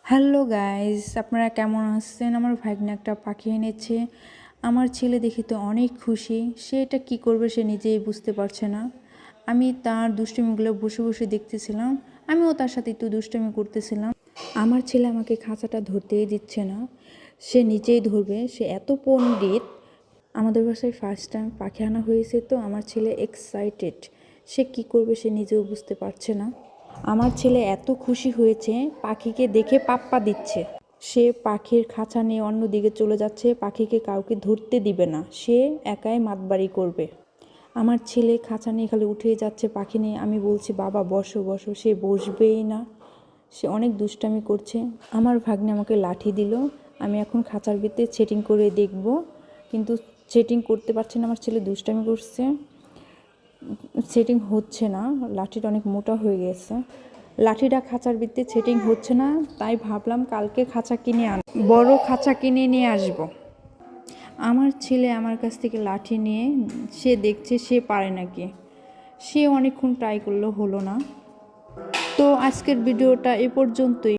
Hello guys, আপনারা কেমন আছেন? আমার ভাগ্নে একটা পাখি এনেছে। আমার ছেলে দেখে তো অনেক খুশি। সে এটা কী করবে সে নিজেই বুঝতে পারছে না। আমি তার দুষ্টুমিগুলো বসে বসে দেখতেছিলাম। আমিও তার সাথে একটু দুষ্টুমি করতেছিলাম। আমার ছেলে আমাকে খাঁচাটা ধরতেই দিচ্ছে না, সে নিজেই ধরবে। সে এত পণ্ডিত। আমাদের বাসায় ফার্স্ট টাইম পাখি আনা হয়েছে, তো আমার ছেলে এক্সাইটেড। সে কি করবে সে নিজেও বুঝতে পারছে না। আমার ছেলে এত খুশি হয়েছে, পাখিকে দেখে পাপ্পা দিচ্ছে। সে পাখির খাঁচা নিয়ে অন্যদিকে চলে যাচ্ছে, পাখিকে কাউকে ধরতে দিবে না, সে একাই মাতবাড়ি করবে। আমার ছেলে খাঁচা নিয়ে খালি উঠেই যাচ্ছে পাখি নিয়ে। আমি বলছি বাবা বসো বসো, সে বসবেই না, সে অনেক দুষ্টামি করছে। আমার ভাগ্নে আমাকে লাঠি দিল। আমি এখন খাঁচার ভিতরে সেটিং করে দেখব, কিন্তু সেটিং করতে পারছে না। আমার ছেলে দুষ্টামি করছে, সেটিং হচ্ছে না। লাঠিটা অনেক মোটা হয়ে গেছে, লাঠিটা খাঁচার ভিতরে সেটিং হচ্ছে না। তাই ভাবলাম কালকে খাঁচা কিনে বড় খাঁচা কিনে নিয়ে আসব। আমার ছেলে আমার কাছ থেকে লাঠি নিয়ে সে দেখছে সে পারে নাকি। সে অনেকক্ষণ ট্রাই করলেও হলো না। তো আজকের ভিডিওটা এ পর্যন্তই।